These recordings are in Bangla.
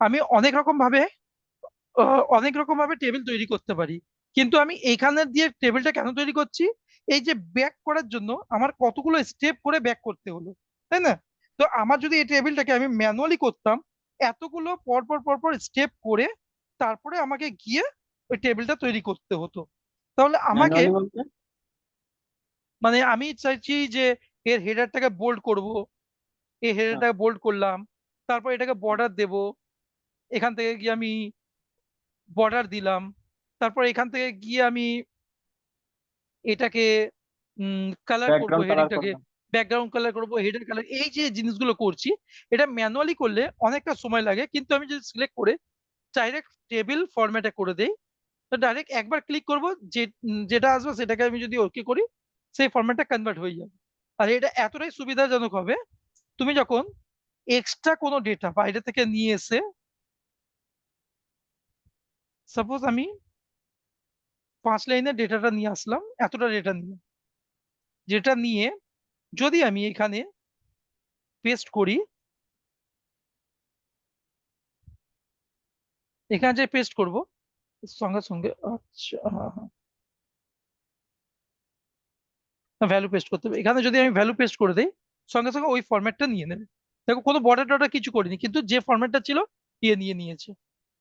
আমি অনেক রকম ভাবে টেবিল তৈরি করতে পারি। কিন্তু আমি এইখানে দিয়ে টেবিলটা কেন তৈরি করছি? এই যে ব্যাক করার জন্য আমার কতগুলো স্টেপ করে ব্যাক করতে হলো, তাই না? তো আমার যদি এই টেবিলটাকে আমি ম্যানুয়ালি করতাম, এতগুলো পরপর পরপর স্টেপ করে তারপরে আমাকে গিয়ে ওই টেবিলটা তৈরি করতে হতো। তাহলে আমাকে, ম্যানুয়ালি বলতে? মানে আমি চাইছি যে এর হেডারটাকে বোল্ড করব, এই হ্যাঁ। হেডারটাকে বোল্ড করলাম, তারপর এটাকে বর্ডার দেব, এখান থেকে গিয়ে আমি বর্ডার দিলাম, তারপর এখান থেকে গিয়ে আমি এটাকে কালার করব, ব্যাকগ্রাউন্ড কালার হেডিংটাকে করলাম। ব্যাকগ্রাউন্ড কালার করব, হেডার কালার, এই যে জিনিসগুলো করছি এটা ম্যানুয়ালি করলে অনেকটা সময় লাগে। কিন্তু আমি যদি সিলেক্ট করে ডাইরেক্ট টেবিল ফরম্যাটে করে দেই, তো ডাইরেক্ট একবার ক্লিক করব, যেটা আসবে সেটাকে আমি যদি ওকে করি, সেই ফরম্যাটটা কনভার্ট হয়ে যাবে। আর এটা এতটাই সুবিধাজনক হবে, তুমি যখন এক্সট্রা কোনো ডেটা বাইরে থেকে নিয়ে এসে, সাপোজ আমি 5 লাইনের ডেটাটা নিয়ে আসলাম, এতটা ডেটা নিয়ে, যেটা নিয়ে যদি আমি এখানে পেস্ট করি, এখানে যে পেস্ট করব সঙ্গে সঙ্গে, আচ্ছা, ভ্যালু পেস্ট করতে হবে। এখানে যদি আমি ভ্যালু পেস্ট করে দিই, সঙ্গে সঙ্গে ওই ফরম্যাটটা নিয়ে নেবে। দেখো কোনো বর্ডার টর্ডার কিছু করিনি, কিন্তু যে ফরম্যাটটা ছিল নিয়ে নিয়েছে।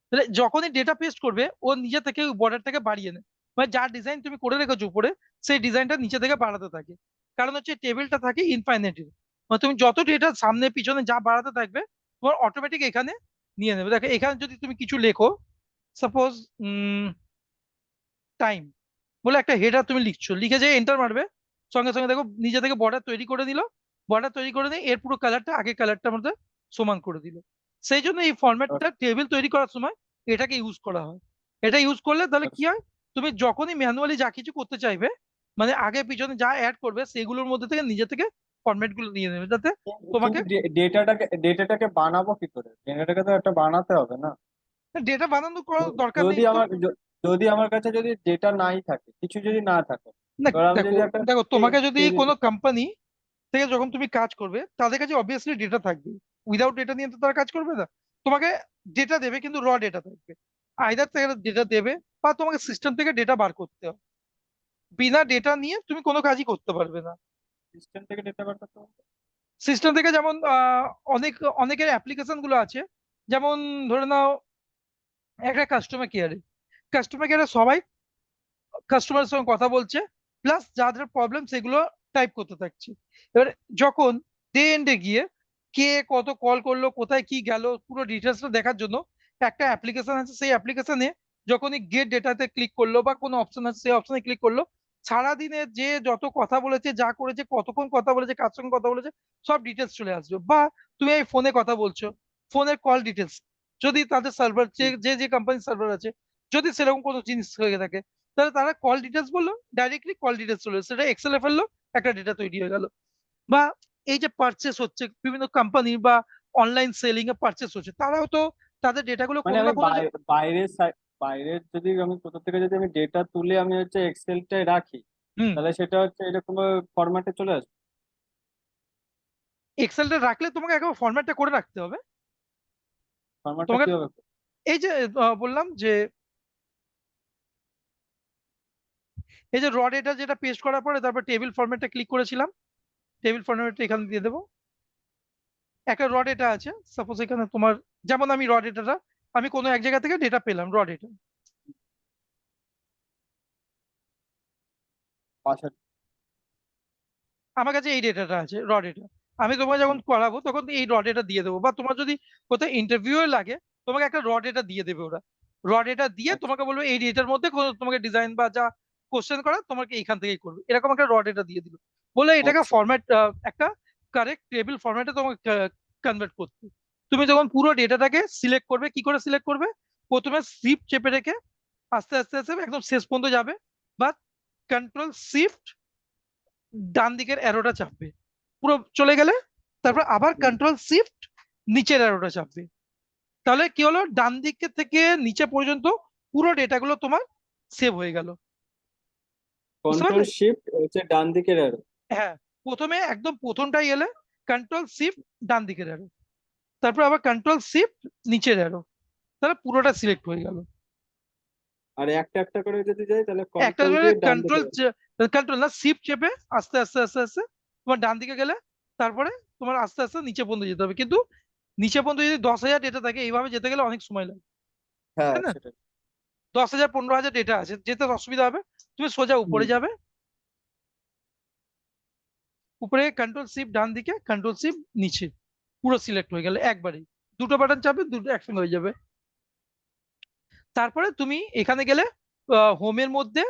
তাহলে যখনই ডেটা পেস্ট করবে ও নিজে থেকে ওই বর্ডারটাকে বাড়িয়ে নেয়, মানে যা ডিজাইন তুমি করে রেখেছো উপরে, সেই ডিজাইনটা নিচে থেকে বাড়াতে থাকে। কারণ হচ্ছে টেবিলটা থাকে ইনফাইনাইট, মানে তুমি যত ডেটা সামনে পিছনে যা বাড়াতে থাকবে, তোমার অটোমেটিক এখানে নিয়ে নেবে। দেখো এখানে যদি তুমি কিছু লেখো, সাপোজ টাইম বলে একটা হেডার তুমি লিখছো, লিখে যে এন্টার মারবে, সঙ্গে সঙ্গে দেখো নিজে থেকে বর্ডার তৈরি করে দিল। বর্ডার তৈরি করে দিয়ে এর পুরো কালারটা আগে কালারটার মধ্যে সমান করে দিল। সেই জন্য এই ফরম্যাটটা টেবিল তৈরি করার সময় এটাকে ইউজ করা হয়। এটা ইউজ করলে তাহলে কি হয়, তুমি যখনই ম্যানুয়ালি যা কিছু করতে চাইবে, মানে আগে পিছনে যা অ্যাড করবে সেগুলোর মধ্যে থেকে নিজে থেকে ফরম্যাট গুলো নিয়ে নেবে, যাতে তোমাকে কিন্তু ডেটাটাকে বানাবো কি করে? ডেটাটাকে তো একটা বানাতে হবে না? ডেটা বানানো তো করার দরকার নেই যদি তো। যদি আমার কাছে যদি ডেটা নাই থাকে, কিছু যদি না থাকে, না, এবার আমি দেখো যদি একটা দেখো তোমাকে যদি টেবিল। কোনো কোম্পানি থেকে যখন তুমি কাজ করবে, তাদের কাছে অবভিয়াসলি ডেটা থাকবে। উইদাউট ডেটা নিয়ে তো তারা কাজ করবে না। তোমাকে ডেটা দেবে, কিন্তু ডেটা থাকবে। আইদার থেকে ডেটা দেবে, বা তোমাকে সিস্টেম থেকে ডেটা বার করতে হবে। বিনা ডেটা নিয়ে তুমি কোনো কাজই করতে পারবে না। সিস্টেম থেকে ডেটা বার করতে হবে? সিস্টেম থেকে যেমন অনেকের অ্যাপ্লিকেশন গুলো আছে, যেমন ধরে নাও একটা কাস্টমার কেয়ারে সবাই কাস্টমারের সঙ্গে কথা বলছে, প্লাস যাদের প্রবলেম সেগুলো টাইপ করতে থাকছে। এবার যখন ডে এন্ডে গিয়ে কে কত কল করলো, কোথায় কি গেল, পুরো ডিটেলসটা দেখার জন্য একটা অ্যাপ্লিকেশন আছে। সেই অ্যাপ্লিকেশনে যখনই গেট ডেটাতে ক্লিক করলো বা কোনো অপশন আছে সেই অপশনে ক্লিক করলো, সারাদিনে যে যত কথা বলেছে, যা করেছে, কতক্ষণ কথা বলেছে, কার সঙ্গে কথা বলেছে, সব ডিটেলস চলে আসবে। বা তুমি এই ফোনে কথা বলছো, ফোনের কল ডিটেলস, যদি তাদের সার্ভার, যে যে যে কোম্পানির সার্ভার আছে, যদি সেরকম কোনো জিনিস হয়ে থাকে, তাহলে তারা কল ডিটেলস বললো, ডাইরেক্টলি কল ডিটেলস চলে এসেছে, সেটা এক্সেলে ফেললো, একটা ডেটা তৈরি হয়ে গেল। বা এই যে পারচেস হচ্ছে বিভিন্ন কোম্পানি বা অনলাইন সেলিং এ পারচেস হচ্ছে, তারাও তো তাদের ডেটাগুলো মানে কোনো আমি না কোনো বাইরের যদি আমি কোথা থেকে যদি আমি ডেটা তুলে আমি হচ্ছে এক্সেলটায় রাখি, হুম, তাহলে সেটা হচ্ছে এরকম ফরম্যাটে চলে আসবে? এক্সেলটা রাখলে তোমাকে একবার ফরম্যাটটা করে রাখতে হবে। ফরম্যাটটা তোমাকে কিভাবে করবো? এই যে বললাম যে এই যে ডেটা যেটা পেস্ট করার পরে তারপর টেবিল ফরম্যাটটা ক্লিক করেছিলাম, টেবিল ফরম্যাটটা এখানে দিয়ে দেবো। একটা ডেটা আছে, সাপোজ এখানে তোমার, যেমন আমি ডেটাটা, আমি কোনো এক জায়গা থেকে ডেটা পেলাম, ডেটা, বাসার। আমার কাছে এই ডেটাটা আছে, ডেটা। আমি তোমাকে যখন করাবো তখন এই ডেটা দিয়ে দেবো, বা তোমার যদি কোথাও ইন্টারভিউ লাগে, তোমাকে একটা ডেটা দিয়ে দেবে ওরা। ডেটা দিয়ে আচ্ছা। তোমাকে বলবে এই ডেটার মধ্যে তোমাকে ডিজাইন বা যা কোশ্চেন করা তোমাকে এইখান থেকেই করবে, এরকম একটা ডেটা দিয়ে দিল, বলে এটাকে আচ্ছা। ফরম্যাট, একটা কারেক্ট টেবিল ফরম্যাটে তোমাকে কনভার্ট করতে। তুমি যখন পুরো ডেটাটাকে সিলেক্ট করবে, কি করে সিলেক্ট করবে? প্রথমে শিফট চেপে রেখে আস্তে আস্তে আস্তে একদম শেষ পর্যন্ত যাবে, বা কন্ট্রোল শিফট ডান দিকের অ্যারোটা চাপবে, পুরো চলে গেলে তারপর আবার কন্ট্রোল শিফট নিচের অ্যারোটা চাপবে। তাহলে কি হলো, ডান দিকে থেকে নিচে পর্যন্ত পুরো ডেটাগুলো তোমার সেভ হয়ে গেল। বুঝতে কন্ট্রোল পারলে? শিফট হচ্ছে ডান দিকের অ্যারো। হ্যাঁ, প্রথমে একদম প্রথমটাই এলে কন্ট্রোল শিফট ডান দিকের অ্যারো, তারপর আবার কন্ট্রোল শিফট নিচের অ্যারো, তাহলে পুরোটা সিলেক্ট হয়ে গেল। আর একটা একটা করে যদি যাই তাহলে একটা কন্ট্রোল করে দিয়ে ডান দিকে কন্ট্রোল যাবো। কন্ট্রোল না, শিফট চেপে আস্তে আস্তে আস্তে আস্তে তোমার ডান দিকে গেলে তারপরে তোমার আস্তে আস্তে নিচে পর্যন্ত যেতে হবে। কিন্তু নিচে পর্যন্ত যদি 10,000 ডেটা থাকে এইভাবে যেতে গেলে অনেক সময় লাগে, হ্যাঁ তাই না? সেটাই। 10,000 15,000 ডেটা আছে, যেতে অসুবিধা হবে। তুমি সোজা উপরে হুম। যাবে, উপরে কন্ট্রোল শিফট ডান দিকে, কন্ট্রোল শিফট নিচে, পুরো সিলেক্ট হয়ে গেলে একবারেই। দুটো বাটন চাপে দুটো একসঙ্গে হয়ে যাবে। তারপরে তুমি এখানে গেলে হোমের মধ্যে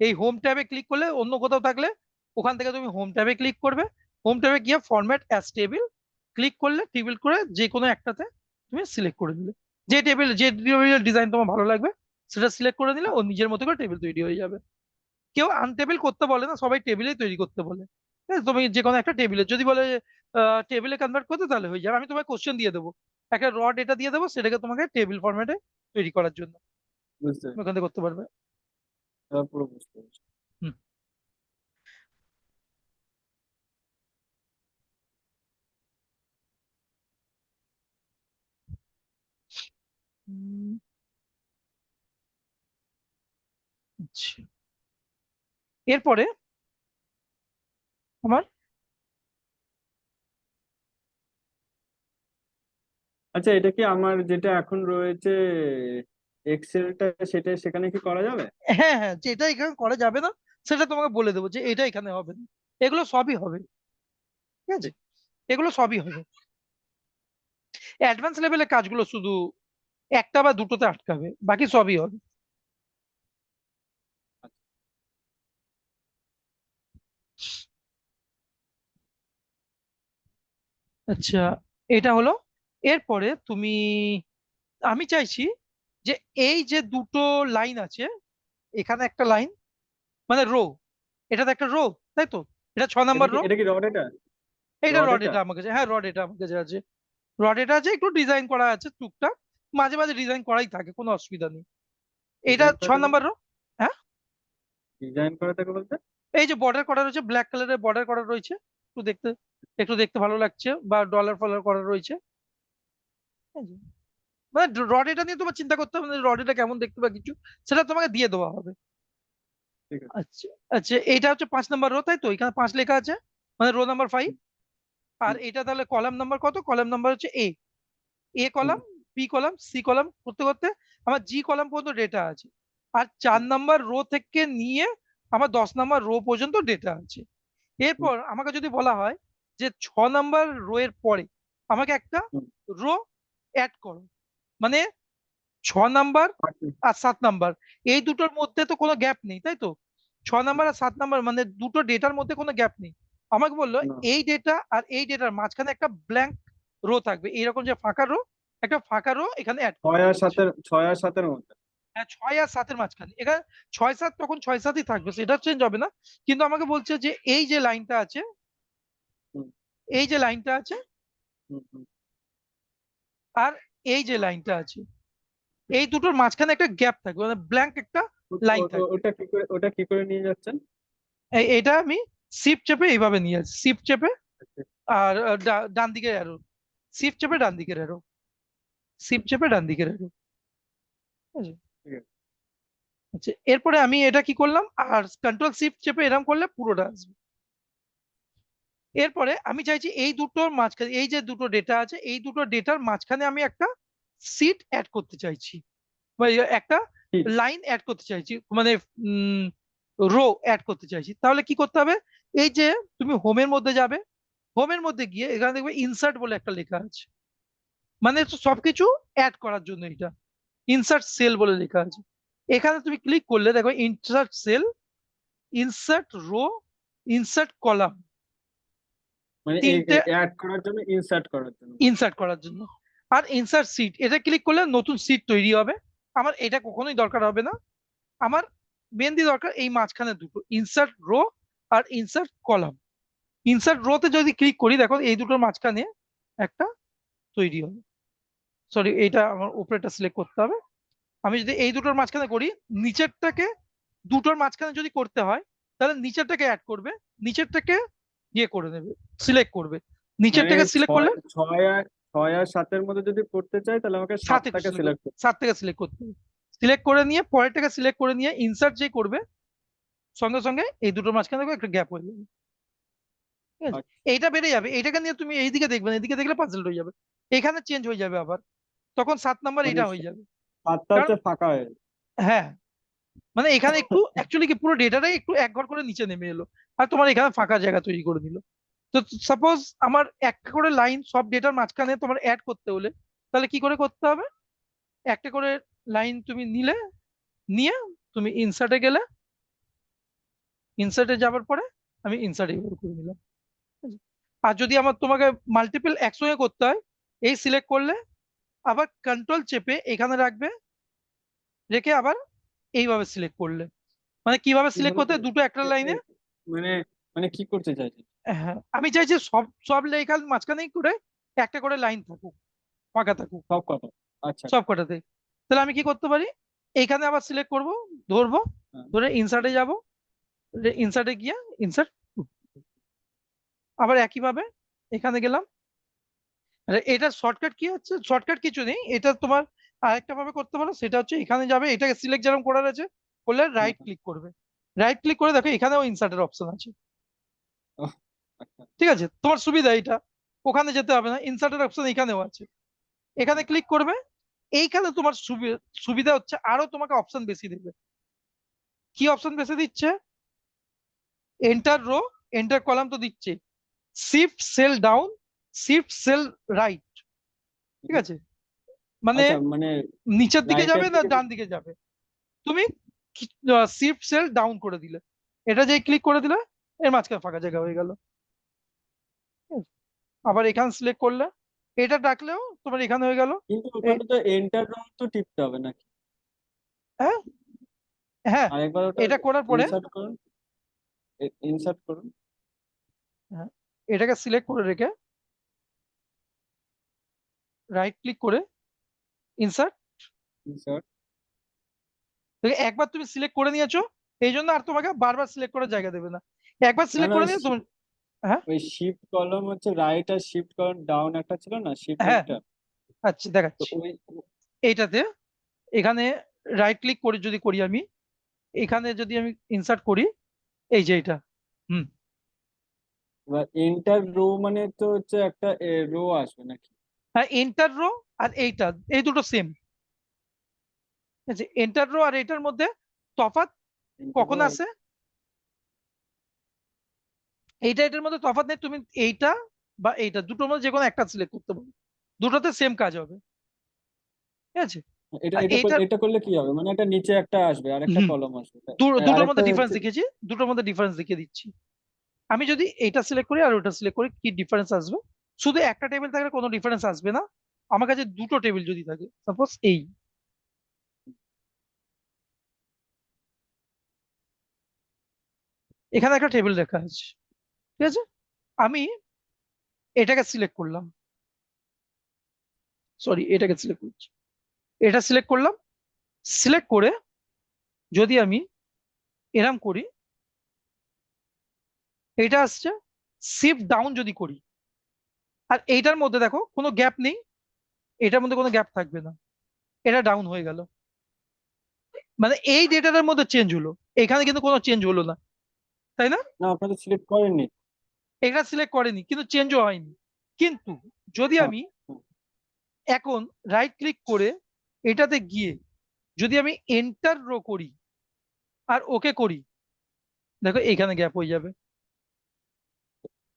এই হোম ট্যাবে ক্লিক করলে, অন্য কোথাও থাকলে ওখান থেকে তুমি হোম ট্যাবে ক্লিক করবে। হোম ট্যাবে গিয়ে ফরম্যাট অ্যাজ টেবিল ক্লিক করলে, টেবিল করে যে কোনো একটাতে তুমি সিলেক্ট করে দিলে, যে টেবিল যে টেবিলের ডিজাইন তোমার ভালো লাগবে সেটা সিলেক্ট করে দিলে ও নিজের মতো করে টেবিল তৈরি হয়ে যাবে। কেউ আনটেবিল করতে বলে না, সবাই টেবিলেই তৈরি করতে বলে। ঠিক আছে? তুমি যে কোনো একটা টেবিলে যদি বলে টেবিলে কনভার্ট করতে, তাহলে হয়ে যাবে। আমি তোমাকে কোশ্চেন দিয়ে দেবো, একটা র ডেটা দিয়ে দেবো, সেটাকে তোমাকে টেবিল ফরম্যাটে তৈরি করার জন্য বুঝতে তুমি পেরেছি। ওখান থেকে করতে পারবে। এবার পুরো বুঝতে পেরেছি। হুম। হুম, আচ্ছা। এরপরে আমার আচ্ছা, এটা কি আমার যেটা এখন রয়েছে এক্সেলটা, সেটা সেখানে কি করা যাবে? হ্যাঁ হ্যাঁ, যেটা এখানে করা যাবে না সেটা তোমাকে বলে দেবো যে এটা এখানে হবে না। এগুলো সবই হবে, ঠিক আছে? এগুলো সবই হবে। অ্যাডভান্স লেভেলের কাজগুলো শুধু একটা বা দুটোতে আটকাবে, বাকি সবই হবে। আচ্ছা, এটা হলো। এরপরে তুমি, আমি চাইছি যে এই যে দুটো লাইন আছে, এখানে একটা লাইন মানে রো, এটাতে একটা রো, তাই তো? এটা 6 নম্বর রো। এটা কি রড এটা? এইটা রড রড এটা? এটা আমার কাছে, হ্যাঁ রড এটা আমার কাছে আছে। রড এটা আছে, একটু ডিজাইন করা আছে টুকটাক, মাঝে মাঝে ডিজাইন করাই থাকে, কোনো অসুবিধা নেই। এটা ডিজাইন ছ করা থাকে নম্বর বলতে? রো। হ্যাঁ, ডিজাইন করা থাকে বলতে? এই যে বর্ডার করা রয়েছে, ব্ল্যাক কালারের বর্ডার করা রয়েছে, একটু দেখতে, একটু দেখতে ভালো লাগছে, বা ডলার ফলার করা রয়েছে। এই যে, মানে রড এটা নিয়ে তোমার চিন্তা করতে হবে না, রড এটা কেমন দেখতে বা কিছু, সেটা তোমাকে দিয়ে দেওয়া হবে। ঠিক আছে। আচ্ছা আচ্ছা, এইটা হচ্ছে 5 নম্বর রো, তাই তো? এখানে 5 লেখা আছে, মানে রো নাম্বার 5। হুম। আর হুম। এটা তাহলে কলাম নাম্বার কত? কলাম নাম্বার হচ্ছে এ। এ হুম। Column, B column, C column করতে করতে আমার জি কলাম পর্যন্ত ডেটা আছে। আর 4 নম্বর রো থেকে নিয়ে আমার 10 নম্বর রো পর্যন্ত ডেটা আছে। হুম। এরপর আমাকে যদি বলা হয় যে 6 নম্বর রো এর পরে আমাকে একটা হুম। রো অ্যাড করো, মানে 6 নম্বর আচ্ছা। আর 7 নম্বর, এই দুটোর মধ্যে তো কোনো গ্যাপ নেই, তাই তো? 6 নম্বর আর 7 নম্বর মানে দুটো ডেটার মধ্যে কোনো গ্যাপ নেই। আমাকে বললো না, এই ডেটা আর এই ডেটার মাঝখানে একটা ব্ল্যাঙ্ক রো থাকবে, এইরকম যে ফাঁকা রো, একটা ফাঁকা রো এখানে অ্যাড করতে বলছে। 6 আর 7-এর মধ্যে। হ্যাঁ, 6 আর 7-এর মাঝখানে, এখানে 6 7 তখন 6 7ই থাকবে, সেটা চেঞ্জ হবে না। কিন্তু আমাকে বলছে যে এই যে লাইনটা আছে, হুম। এই যে লাইনটা আছে, হুম। হুম। আর এই যে লাইনটা আছে, এই দুটোর মাঝখানে একটা গ্যাপ থাকবে, মানে ব্ল্যাঙ্ক একটা লাইন থাকবে। ওটা কি করে নিয়ে যাচ্ছেন? এটা আমি শিফট চেপে এইভাবে নিয়ে আসি, শিফট চেপে, আচ্ছা, আর ডান দিকের অ্যারো, শিফট চেপে ডান দিকের অ্যারো, শিফট চেপে ডান দিকের অ্যারো। ঠিক আছে? ঠিক আছে। আচ্ছা, এরপরে আমি এটা কি করলাম, আর কন্ট্রোল শিফট চেপে এরকম করলে পুরোটা আসবে। এরপরে আমি চাইছি এই দুটোর মাঝখানে, এই যে দুটো ডেটা আছে, এই দুটো ডেটার মাঝখানে আমি একটা সিট অ্যাড করতে চাইছি, বা একটা ঠিক। লাইন অ্যাড করতে চাইছি, মানে রো অ্যাড করতে চাইছি। তাহলে কি করতে হবে? এই যে তুমি হোমের মধ্যে যাবে, হোমের মধ্যে গিয়ে এখানে দেখবে ইনসার্ট বলে একটা লেখা আছে, মানে হচ্ছে সবকিছু অ্যাড করার জন্য এটা। ইনসার্ট সেল বলে লেখা আছে, এখানে তুমি ক্লিক করলে দেখো insert cell, insert row, insert column, মানে তিনটে অ্যাড করার জন্য, ইনসার্ট করার জন্য। ইনসার্ট করার জন্য। আর ইনসার্ট সিট, এটা ক্লিক করলে নতুন সিট তৈরি হবে। আমার এটা কখনোই দরকার হবে না, আমার মেনলি দরকার এই মাঝখানে দুটো, ইনসার্ট রো আর ইনসার্ট কলাম। ইনসার্ট রোতে যদি ক্লিক করি, দেখো এই দুটোর মাঝখানে একটা তৈরি হবে। সরি, এইটা আমার উপরেটা সিলেক্ট করতে হবে। আমি যদি এই দুটোর মাঝখানে করি, নিচেরটাকে দুটোর মাঝখানে যদি করতে হয়, তাহলে নিচেরটাকে অ্যাড করবে, নিচেরটাকে ইয়ে করে নেবে, সিলেক্ট করবে, মানে নিচেরটাকে সিলেক্ট ছয় করলে। ছয় আর ছয় আর সাতের মধ্যে যদি করতে চাই তাহলে আমাকে সাত থেকে সাতটাকে সিলেক্ট সিলেক্ট করতে সাত থেকে সিলেক্ট করতে হবে। সিলেক্ট করে নিয়ে পরেরটাকে সিলেক্ট করে নিয়ে ইনসার্ট যেই করবে, সঙ্গে সঙ্গে এই দুটোর মাঝখানে দেখো একটা গ্যাপ হয়ে যাবে। ঠিক আছে, হবে। এইটা বেড়ে যাবে, এইটাকে নিয়ে তুমি এইদিকে দেখবে না, এদিকে দেখলে পাজল হয়ে যাবে। এখানে চেঞ্জ হয়ে যাবে আবার, তখন 7 নাম্বার মানে এইটা হয়ে যাবে। সাতটা কারণ হচ্ছে ফাঁকা হয়ে গেছে। হ্যাঁ, মানে এখানে একটু অ্যাকচুয়ালি কি পুরো ডেটাটাই একটু এক ঘর করে নিচে নেমে এলো, আর তোমার এখানে ফাঁকা জায়গা তৈরি করে দিল। তো সাপোজ আমার একটা করে লাইন সব ডেটার মাঝখানে তোমার অ্যাড করতে হলে, তাহলে কি করে করতে হবে? একটা করে লাইন তুমি নিলে, নিয়ে তুমি ইনসার্টে গেলে, ইনসার্টে যাবার পরে আমি ইনসার্ট এইভাবে করে নিলাম। ঠিক আছে? আর যদি আমার তোমাকে মাল্টিপল একসঙ্গে করতে হয়, এই সিলেক্ট করলে আবার কন্ট্রোল চেপে এখানে রাখবে, রেখে আবার এইভাবে সিলেক্ট করলে, মানে কিভাবে সিলেক্ট কিভাবে করতে হয় দুটো একটা লাইনে। মানে মানে কি করতে চাইছি? হ্যাঁ, আমি চাইছি সব সব লেখার মাঝখানেই করে একটা করে লাইন থাকুক, ফাঁকা থাকুক সব কথা। আচ্ছা। সব কটাতে। তাহলে আমি কি করতে পারি, এইখানে আবার সিলেক্ট করব, ধরবো, হ্যাঁ। ধরে ইনসার্টে যাব, ইনসার্টে গিয়ে ইনসার্ট, আবার একইভাবে এখানে গেলাম। আর এটার শর্টকাট কি হচ্ছে, শর্টকাট কিছু নেই, এটা তোমার আরেকটা ভাবে করতে পারো, সেটা হচ্ছে এখানে যাবে, এটাকে সিলেক্ট যেরকম করার আছে করলে হ্যাঁ, রাইট হ্যাঁ। ক্লিক করবে, রাইট ক্লিক করে দেখো এখানেও ইনসার্টের অপশন আছে। ওহ, আচ্ছা। ঠিক আছে, তোমার সুবিধা এটা, ওখানে যেতে হবে না, ইনসার্টের অপশন এখানেও আছে, এখানে ক্লিক করবে। এইখানে তোমার সুবিধা হচ্ছে আরো তোমাকে অপশন বেশি দেবে। কি অপশন বেশি দিচ্ছে? এন্টার রো, এন্টার কলাম তো দিচ্ছে, shift cell down, shift cell right. ঠিক আছে, মানে আচ্ছা মানে নিচের দিকে রাইটের যাবে না দিকে ডান দিকে যাবে, তুমি শিফট সেল ডাউন করে দিলে, এটা যে ক্লিক করে দিলে এর মাঝখানে ফাঁকা জায়গা হয়ে গেল। আবার এখানে সিলেক্ট করলে, এটা ডাকলেও তোমার এখানে হয়ে গেল। কিন্তু এই, ওখানে তো এন্টার তো টিপতে হবে নাকি? হ্যাঁ, হ্যাঁ, আরেকবার ওটা এটা করার পরে, ইনসার্ট করুন, ইনসার্ট করুন। হ্যাঁ, এটাকে সিলেক্ট করে রেখে রাইট ক্লিক করে ইনসার্ট, ইনসার্ট। একবার তুমি সিলেক্ট করে নিয়েছো, এই জন্য আর তোমাকে বারবার সিলেক্ট করার জায়গা দেবে না, একবার না সিলেক্ট না, করে নিয়ে তুমি। হ্যাঁ, ওই শিফট কলম হচ্ছে রাইট আর শিফট কলম ডাউন একটা ছিল না, শিফট হ্যাঁ, এন্টার। আচ্ছা তো দেখাচ্ছি। ওই এইটাতে এখানে রাইট ক্লিক করে যদি করি আমি, এখানে যদি আমি ইনসার্ট করি, এই যে এটা, হুম, এবার এন্টার রো মানে তো হচ্ছে একটা রো আসবে নাকি? হ্যাঁ, এন্টার রো আর এইটা, এই দুটো সেম। ঠিক আছে, এন্টার রো আর এইটার মধ্যে তফাৎ এন্টার রো কখন আসে, এইটা এটার মধ্যে তফাৎ নেই, তুমি এইটা বা এইটা দুটোর মধ্যে যে কোনো একটা সিলেক্ট করতে পারো, দুটোতে সেম কাজ হবে। ঠিক আছে, এটা আর এটা এইটা, এটা করলে কি হবে, মানে এটা নিচে একটা আসবে আর একটা হুম, কলম আসবে দুটোর আরেকটা মধ্যে ডিফারেন্স হচ্ছে। দেখিয়েছি, দুটোর মধ্যে ডিফারেন্স দেখিয়ে দিচ্ছি। আমি যদি এইটা সিলেক্ট করি আর ওটা সিলেক্ট করি, কি ডিফারেন্স আসবে? শুধু একটা টেবিল থাকলে কোনো ডিফারেন্স আসবে না, আমার কাছে দুটো টেবিল যদি থাকে, সাপোজ এই, এখানে একটা টেবিল লেখা আছে। ঠিক আছে, আমি এটাকে সিলেক্ট করলাম, সরি এটাকে সিলেক্ট করছি, এটা সিলেক্ট করলাম, সিলেক্ট করে যদি আমি এরম করি, এটা আসছে, শিফট ডাউন যদি করি, আর এইটার মধ্যে দেখো কোনো গ্যাপ নেই, এটার মধ্যে কোনো গ্যাপ থাকবে না, এটা ডাউন হয়ে গেল, মানে এই ডেটাটার মধ্যে চেঞ্জ হলো, এখানে কিন্তু কোনো চেঞ্জ হলো না, তাই না? না, আপনাদের সিলেক্ট করেননি। এটা সিলেক্ট করেনি কিন্তু চেঞ্জও হয়নি। কিন্তু যদি হ্যাঁ, আমি হ্যাঁ। এখন রাইট ক্লিক করে এটাতে গিয়ে যদি আমি এন্টার রো করি আর ওকে করি, দেখো এখানে গ্যাপ হয়ে যাবে।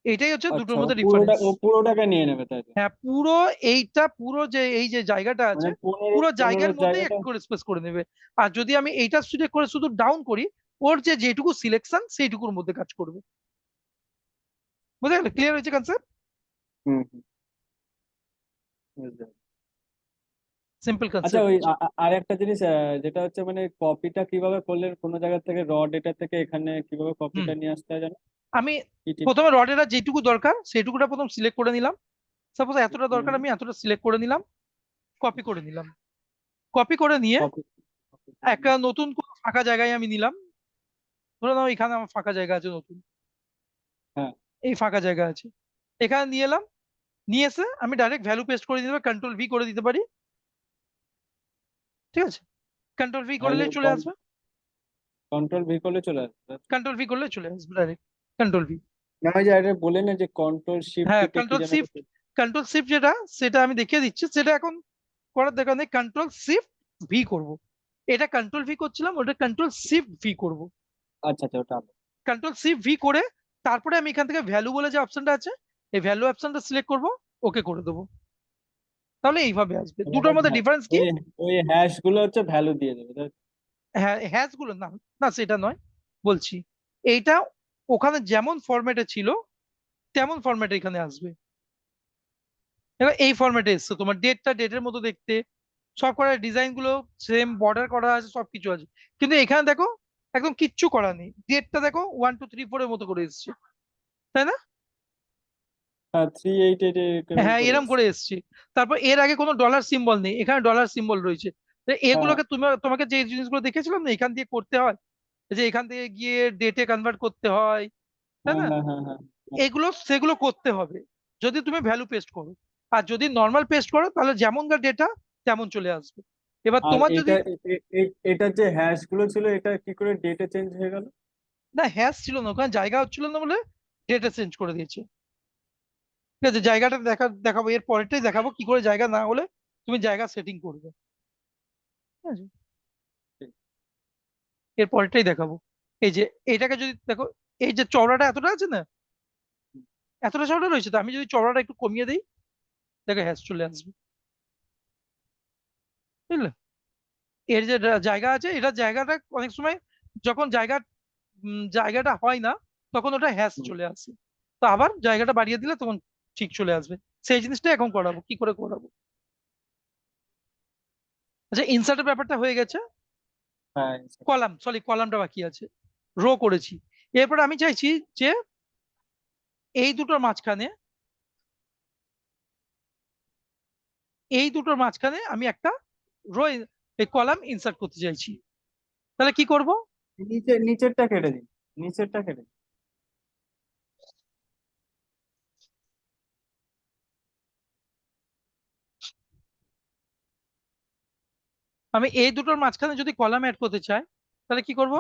এটাই হচ্ছে আচ্ছা, দুটোর ও মধ্যে পুরোটা ডিফারেন্স। ও পুরোটাকে নিয়ে নেবে তাই তো? হ্যাঁ, পুরো এইটা পুরো যে এই যে জায়গাটা আছে, মানে পনেরো পুরো জায়গার পনেরোর মধ্যেই জায়গাটা। একটু করে স্পেস করে নেবে। আর যদি আমি এইটা সিলেক্ট করে শুধু ডাউন করি, ওর যে যেটুকু সিলেকশন সেইটুকুর মধ্যে কাজ করবে। বুঝে গেলে, ক্লিয়ার হয়েছে কনসেপ্ট? হুম, হুম, বুঝতে পারছি। সিম্পল আচ্ছা, কনসেপ্ট ওই আছে। আর একটা জিনিস, যেটা হচ্ছে মানে কপিটা কিভাবে করলে কোনো জায়গা থেকে র ডেটা থেকে এখানে কিভাবে হুম, কপিটা নিয়ে আসতে হয় জানো? আমি কি টিপ? প্রথমে রডেরা যেটুকু দরকার সেইটুকুটা প্রথম সিলেক্ট করে নিলাম, সাপোজ এতটা দরকার, আমি এতটা সিলেক্ট করে নিলাম, কপি করে নিলাম, কপি করে নিয়ে কপি। একটা নতুন কোনো ফাঁকা জায়গায় আমি নিলাম, ধরে নাও এখানে আমার ফাঁকা জায়গা আছে নতুন, হ্যাঁ। এই ফাঁকা জায়গা আছে, এখানে নিয়ে এলাম, নিয়ে এসে আমি ডাইরেক্ট ভ্যালু পেস্ট করে দিতে পারি, কন্ট্রোল ভি করে দিতে পারি। ঠিক আছে, কন্ট্রোল ভি ভ্যালু করলে চলে আসবে, কন্ট্রোল ভি করলে চলে আসবে। কন্ট্রোল ভি করলে চলে আসবে ডাইরেক্ট, কন্ট্রোল ভি। না ওই যে আরে বলে না যে কন্ট্রোল শিফট হ্যাঁ, টিপে কি যেন করতে। কন্ট্রোল শিফট যেটা, সেটা আমি দেখিয়ে দিচ্ছি, সেটা এখন করার দরকার নেই। কন্ট্রোল শিফট ভি করব, এটা কন্ট্রোল ভি করছিলাম, ওটা কন্ট্রোল শিফট ভি করব। আচ্ছা আচ্ছা ওটা আলাদা। কন্ট্রোল শিফট ভি করে তারপরে আমি এখান থেকে ভ্যালু বলে যে অপশনটা আছে, এই ভ্যালু অপশনটা সিলেক্ট করব, ওকে করে দেবো। তাহলে এইভাবে আসবে। দুটোর মধ্যে ডিফারেন্স কি? ওই ওই হ্যাশ গুলো হচ্ছে ভ্যালু দিয়ে দেবে তাই তো? হ্যাঁ, হ্যাশ গুলো না, না সেটা নয়, বলছি এইটা ওখানে যেমন ফরম্যাটে ছিল তেমন ফরম্যাটে এখানে আসবে। এবার এই ফরম্যাটে এসছে, তোমার ডেটটা ডেটের মতো দেখতে, সব করা ডিজাইন গুলো সেম, বর্ডার করা আছে, সবকিছু আছে। কিন্তু এখানে দেখো একদম কিচ্ছু করা নেই, ডেটটা দেখো 1 2 3 4 এর মতো করে এসছে, তাই না? হ্যাঁ 388 এরকম হ্যাঁ, করে এরম এসছে। করে এসছে। তারপর এর আগে কোনো ডলার সিম্বল নেই, এখানে ডলার সিম্বল রয়েছে। তো হ্যাঁ এগুলোকে তুমি, তোমাকে যে জিনিসগুলো দেখেছিলাম না এখান দিয়ে করতে হয়, যে এখান থেকে গিয়ে ডেটে কনভার্ট করতে হয়, তাই হ্যাঁ না? হ্যাঁ হ্যাঁ হ্যাঁ। এগুলো সেগুলো করতে হবে যদি তুমি ভ্যালু পেস্ট করো। আর যদি নর্মাল পেস্ট করো তাহলে যেমনকার ডেটা তেমন চলে আসবে। এবার আর তোমার যদি, এটা এটার যে হ্যাশ গুলো ছিল এটা কি করে ডেটে চেঞ্জ হয়ে গেল? না হ্যাশ ছিল না ওখানে, জায়গা হচ্ছিল না বলে ডেটা চেঞ্জ করে দিয়েছে। ঠিক আছে, জায়গাটা দেখাবো, এর পরেরটাই দেখাবো কি করে জায়গা না হলে তুমি জায়গা সেটিং করবে। ঠিক আছে, এর পরেরটাই দেখাবো। এই যে এইটাকে যদি দেখো, এই যে চওড়াটা এতটা আছে না, এতটা চওড়া রয়েছে, তো আমি যদি চওড়াটা একটু কমিয়ে দিই, দেখো হ্যাশ চলে আসবে। বুঝলে? এর যে জায়গা আছে, এটা জায়গাটা অনেক সময় যখন জায়গাটা হয় না, তখন ওটা হ্যাশ হুম। চলে আসে। তো আবার জায়গাটা বাড়িয়ে দিলে তখন ঠিক চলে আসবে। সেই জিনিসটা এখন করাবো, কি করে করাবো। আচ্ছা, ইনসার্টের ব্যাপারটা হয়ে গেছে। হ্যাঁ কলামটা বাকি আছে, রো করেছি। এরপর আমি চাইছি যে এই দুটোর মাঝখানে, এই দুটোর মাঝখানে আমি একটা রো, এই কলাম ইনসার্ট করতে চাইছি। তাহলে কি করব? নিচেরটা কেটে দিন, নিচেরটা কেটে দিন। আমি এই দুটোর মাঝখানে যদি কলাম অ্যাড করতে চাই, তাহলে কি করব?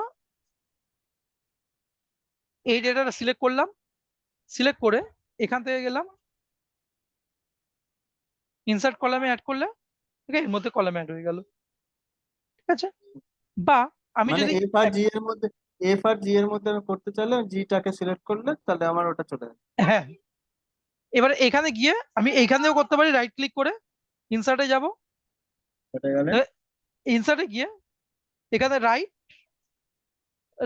এই ডেটাটা সিলেক্ট করলাম, সিলেক্ট করে এখান থেকে গেলাম, ইনসার্ট কলামে অ্যাড করলে, ঠিক আছে, এর মধ্যে কলাম অ্যাড হয়ে গেল। ঠিক আছে, বা আমি মানে যদি এফ আর জি এর মধ্যে, এফ আর জি এর মধ্যে আমি করতে চাইলে জিটাকে সিলেক্ট করলে তাহলে আমার ওটা চলে যাবে। হ্যাঁ, এবারে এখানে গিয়ে আমি এইখানেও করতে পারি, রাইট ক্লিক করে ইনসার্টে যাব, কেটে গেলে। ইনসার্টে গিয়ে এখানে হ্যাঁ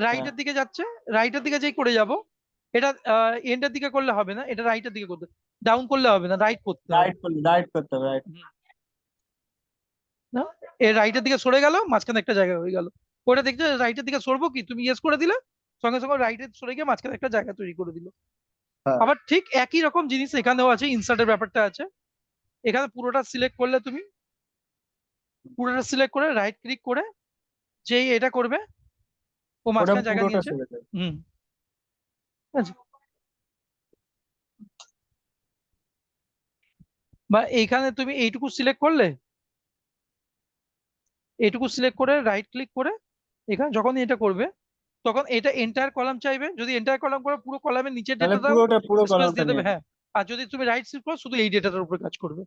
রাইটের দিকে যাচ্ছে, রাইটের দিকে যেই করে যাব, এটা এন্ডের দিকে করলে হবে না, এটা রাইটের দিকে করতে, ডাউন করলে হবে না, রাইট করতে হবে। রাইট করতে হবে রাইট। হুম, না, এর রাইটের দিকে সরে গেল, মাঝখানে একটা জায়গা হয়ে গেল। ওটা দেখছে রাইটের দিকে সরবো কি, তুমি ইয়েস করে দিলে, সঙ্গে সঙ্গে রাইটে সরে গিয়ে মাঝখানে একটা জায়গা তৈরি করে দিল। হ্যাঁ আবার ঠিক একই রকম জিনিস এখানেও আছে, ইনসার্টের ব্যাপারটা আছে। এখানে পুরোটা সিলেক্ট করলে তুমি, পুরোটা সিলেক্ট করে রাইট ক্লিক করে যেই এটা করবে, ও ওটা মাঝখানে জায়গা পুরোটা নিয়েছে। চলে যাবে। হুম, ঠিক আছে। বা এইখানে তুমি এইটুকু সিলেক্ট করলে, এইটুকু সিলেক্ট করে রাইট ক্লিক করে এখানে যখনই এটা করবে, তখন এটা এন্টায়ার কলাম চাইবে, যদি এন্টায়ার কলাম করে পুরো কলামের নিচের তাহলে ডেটাটাও পুরো স্পেস কলামটা দিয়ে দেবে, নিয়ে হ্যাঁ। নেবে। আর যদি তুমি রাইট সিলেক্ট করো, শুধু এই ডেটাটার উপরে কাজ করবে।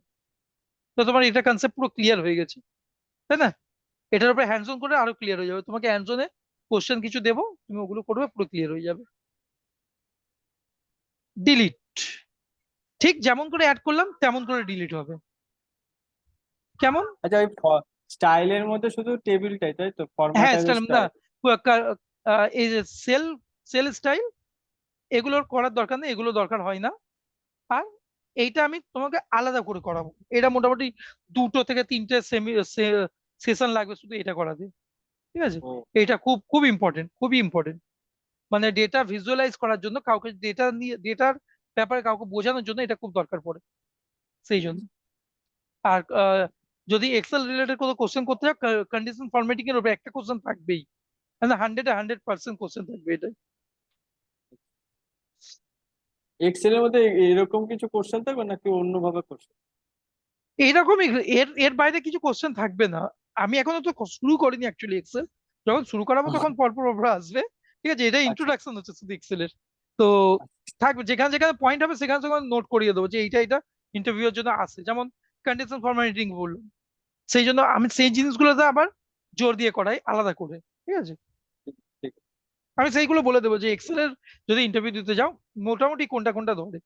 তো তোমার এটা কনসেপ্ট পুরো ক্লিয়ার হয়ে গেছে, তাই না? এটার উপরে হ্যান্ডস অন করে আরো ক্লিয়ার হয়ে যাবে, তোমাকে হ্যান্ডস অনে কোশ্চেন কিছু দেবো, তুমি ওগুলো করবে, পুরো ক্লিয়ার হয়ে যাবে। ডিলিট, ঠিক যেমন করে অ্যাড করলাম তেমন করে ডিলিট হবে। কেমন? আচ্ছা ওই স্টাইলের মধ্যে শুধু টেবিলটাই তাই তো, ফরম্যাট হ্যাঁ, অ্যাজ স্টাইল না, স্টাইল। এই যে সেল স্টাইল, এগুলোর করার দরকার নেই, এগুলো দরকার হয় না। আর এইটা আমি তোমাকে আলাদা করে করাবো, এটা মোটামুটি 2 থেকে 3টে সেশন লাগবে শুধু এটা করাতে। ঠিক আছে, ও এটা খুব খুব ইম্পর্টেন্ট, খুবই ইম্পর্টেন্ট। মানে ডেটা ভিজুয়ালাইজ করার জন্য, কাউকে ডেটা নিয়ে, ডেটার ব্যাপারে কাউকে বোঝানোর জন্য এটা খুব দরকার পড়ে, সেই জন্য। আর যদি এক্সেল রিলেটেড কোনো কোশ্চেন করতে হয়, কন্ডিশন ফরম্যাটিং এর উপরে একটা কোশ্চেন থাকবেই, মানে 100-100% কোশ্চেন থাকবে এটা। এক্সেল এর মধ্যে এরকম কিছু কোশ্চেন থাকবে নাকি অন্যভাবে কোশ্চেন? এইরকমই, এর এর বাইরে কিছু কোশ্চেন থাকবে না। আমি এখনো তো শুরু করিনি অ্যাকচুয়ালি এক্সেল। যখন শুরু করাবো তখন পরপর পরপর আসবে। ঠিক আছে, এটা আচ্ছা ইন্ট্রোডাকশন হচ্ছে শুধু এক্সেলের। তো থাকবে, যেখানে যেখানে পয়েন্ট হবে সেখানে সেখানে নোট করিয়ে দেবো যে এইটা এটা ইন্টারভিউ এর জন্য আসে। যেমন কন্ডিশন ফরম্যাটিং বললাম, সেই জন্য আমি সেই জিনিসগুলোতে আবার জোর দিয়ে করাই আলাদা করে। ঠিক আছে, ঠিক ঠিক আমি সেইগুলো বলে দেবো যে এক্সেলের যদি ইন্টারভিউ দিতে যাও মোটামুটি কোনটা কোনটা ধরে।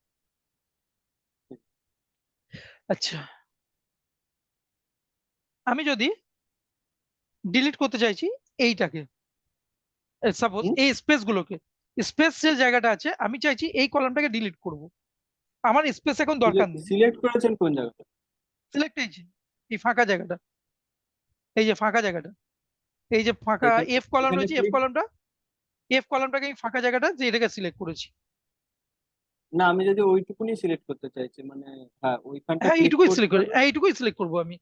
ঠিক। আচ্ছা, আমি যদি ডিলিট করতে চাইছি এইটাকে, সাপোজ হুম? এই স্পেস গুলোকে, স্পেস যে জায়গাটা আছে আমি চাইছি এই কলামটাকে ডিলিট করব, আমার স্পেস এখন দরকার নেই। সিলেক্ট করেছেন কোন জায়গাটা? সিলেক্ট এই ফাঁকা জায়গাটা, এই যে ফাঁকা জায়গাটা, এই যে ফাঁকা এখানে এফ কলাম এখানে রয়েছে, ক্লিক। এফ কলামটাকে আমি ফাঁকা জায়গাটা যে এটাকে সিলেক্ট করেছি। না, আমি যদি ওইটুকুনি সিলেক্ট করতে চাইছি, মানে হ্যাঁ ওইখানটা হ্যাঁ ক্লিক এইটুকুই করতে সিলেক্ট করি, হবে। হ্যাঁ এইটুকুই সিলেক্ট করবো আমি।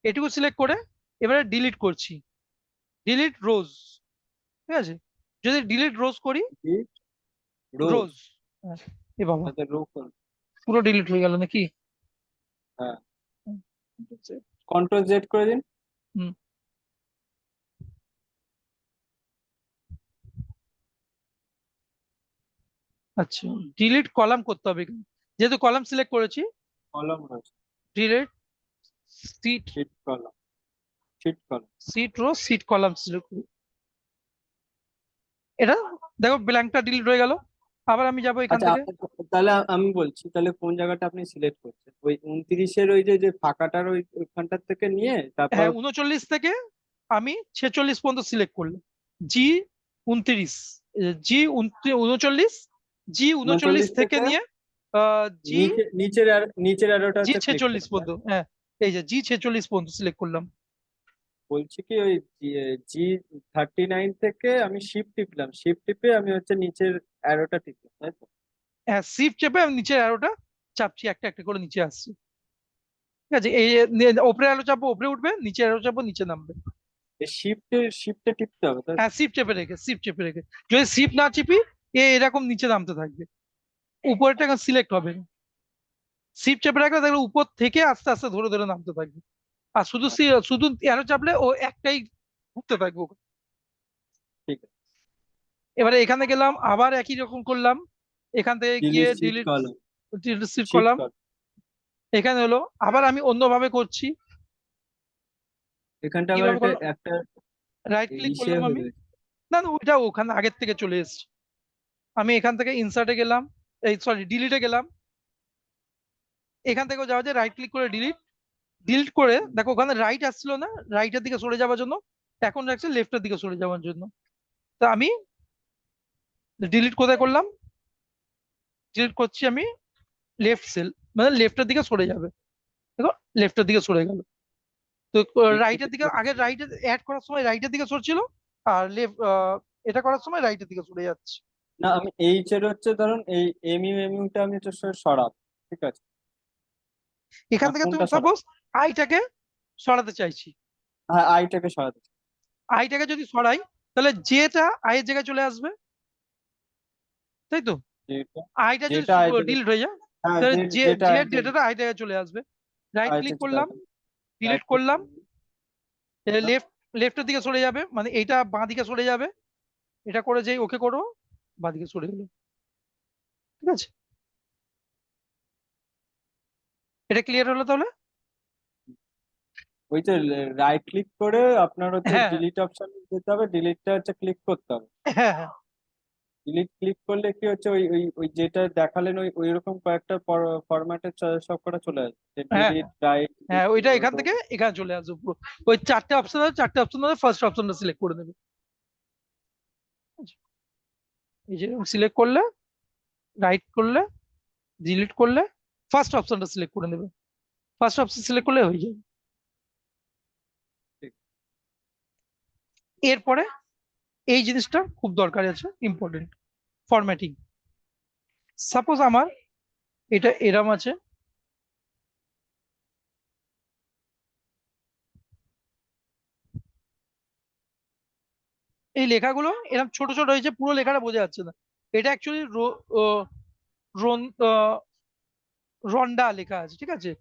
এটুকু সিলেক্ট করে এবারে ডিলিট করছি, ডিলিট রোজ। ঠিক আছে, যদি ডিলিট রোজ করি, রোজ। রোজ, এ বাবা, তাতে রো করুন। পুরো ডিলিট হয়ে গেল নাকি? হ্যাঁ, হুম, কন্ট্রোল জেড করে দিন। হুম, আচ্ছা, ডিলিট কলাম করতে হবে এখানে। যেহেতু কলাম সিলেক্ট করেছি, কলম রয়েছে। Delete sheet, sheet column. Sheet column. Sheet row sheet column select করি। এটা দেখো ব্ল্যাঙ্কটা ডিলিট হয়ে গেল। আবার আমি যাব এখান আচ্ছা, থেকে। তাহলে আমি বলছি, তাহলে কোন জায়গাটা আপনি সিলেক্ট করছেন? ওই 29-এর ওই যে যে ফাঁকাটার ওইখানটার থেকে নিয়ে তারপর হ্যাঁ 39 থেকে আমি 46 পর্যন্ত সিলেক্ট করলাম। জি 29, জি 39, জি 39 39 থেকে থেকে নিয়ে জি, নিচের অ্যারোটা জি হচ্ছে ক্লিক 46 করুন, তাই পর্যন্ত, না? হ্যাঁ এই যে জি 46 পর্যন্ত সিলেক্ট করলাম। বলছি কি ওই G39 থেকে আমি শিফট টিপলাম, শিফট টিপে আমি হচ্ছে নিচের অ্যারোটা টিপলাম, তাই তো? হ্যাঁ শিফট চেপে আমি নিচের অ্যারোটা চাপছি, একটা একটা করে নিচে আসছি। ঠিক আছে, এই ওপরে অ্যারো চাপবো উপরে উঠবে, নিচে অ্যারো চাপবো নিচে নামবে। এই শিফটে টিপতে হবে, তাই তো? হ্যাঁ শিফট চেপে রেখে, যদি শিফট না চিপি এরকম নিচে নামতে থাকবে, উপরটা এখন সিলেক্ট হবে না। শিফট চেপে রাখলে দেখবে উপর থেকে আস্তে আস্তে ধরে ধরে নামতে থাকবে। আর শুধু আচ্ছা, শুধু অ্যারো চাপলে ও একটাই ঘুরতে থাকবে ওখানে। ঠিক আছে। এবারে এখানে গেলাম আবার একই রকম করলাম, এখান থেকে গিয়ে ডিলিট শিট ডিলিট, কলম। শিফট শিট করলাম। কলম। এখানে হলো আবার আমি অন্যভাবে করছি। এখানটা আবার কিভাবে একটা করলাম, একটা রাইট ক্লিক ইসে করলাম হয়ে আমি, রয়েছে। না না ওইটা ওখানে আগের থেকে চলে এসেছে। আমি এখান থেকে ইনসার্টে গেলাম, এই সরি ডিলিটে গেলাম। এখান থেকেও যাওয়া যায়, রাইট ক্লিক করে ডিলিট, ডিলিট করে হুম, দেখো ওখানে রাইট আসছিল না, রাইটের দিকে সরে যাওয়ার জন্য, এখন রাখছে লেফটের দিকে সরে যাওয়ার জন্য। তা আমি ডিলিট কোথায় করলাম, ডিলিট করছি আমি লেফট সেল, মানে লেফটের দিকে সরে যাবে। দেখো লেফটের দিকে সরে গেল। তো লেফটের রাইটের দিকে দিকে, আগে হচ্ছে। রাইটে অ্যাড করার সময় রাইটের দিকে সরছিল, আর লেফট এটা করার সময় রাইটের দিকে সরে যাচ্ছে। না, আমি এইচ এর হচ্ছে ধরুন এই এমইউটা আমি হচ্ছে সরাব। ঠিক আছে। এখান না, থেকে তুমি কোনটা সরাব? সাপোজ আইটাকে সরাতে চাইছি, হ্যাঁ, আইটাকে সরাতে চাই। আইটাকে যদি সরাই তাহলে যেটা আয়ের জায়গায় চলে আসবে, তাই তো? যেটা আইটা যদি যেটা আই থেকে। ডিলিট হয়ে যায় হ্যাঁ, তাহলে যে যেটা যে আই থেকে। ডেটাটা আই জায়গায় চলে আসবে। রাইট আইতে ক্লিক চলে করলাম, আসবে। ডিলিট রাইট ক্লিক করলাম, করুন। লেফট, লেফটের দিকে সরে যাবে, মানে এইটা বাঁ দিকে সরে যাবে। এটা করে যেই ওকে করবো, বাঁ দিকে সরে গেলো। ঠিক আছে, এটা ক্লিয়ার হলো তাহলে? ওই যে রাইট ক্লিক করে আপনার হচ্ছে হ্যাঁ ডিলিট অপশন যেতে হবে, ডিলিটটা হচ্ছে ক্লিক করতে হবে। হ্যাঁ হ্যাঁ ডিলিট ক্লিক করলে কি হচ্ছে ওই ওই ওই যেটা দেখালেন ওই ওই রকম কয়েকটা ফরম্যাটে সব কটা চলে আসবে, হ্যাঁ ডিলিট, রাইট, হ্যাঁ, ডিলিট, ওইটা এখান থেকে এখানে চলে আসবে পুরো। ওই চারটে অপশন আছে, চারটে অপশন আছে, ফার্স্ট অপশনটা সিলেক্ট করে নেবে। এই যে সিলেক্ট করলে, রাইট করলে, ডিলিট করলে, ফার্স্ট অপশনটা সিলেক্ট করে নেবে, ফার্স্ট অপশন সিলেক্ট করলে হয়ে যাবে। এরপরে এই জিনিসটা খুব দরকারি আছে, ইম্পর্টেন্ট, ফরম্যাটিং। সাপোজ আমার এটা এরম আছে, এই লেখাগুলো এরকম ছোট ছোট হয়েছে, পুরো লেখাটা বোঝা যাচ্ছে না। এটা অ্যাকচুয়ালি রন রন্ডা লেখা আছে, ঠিক আছে,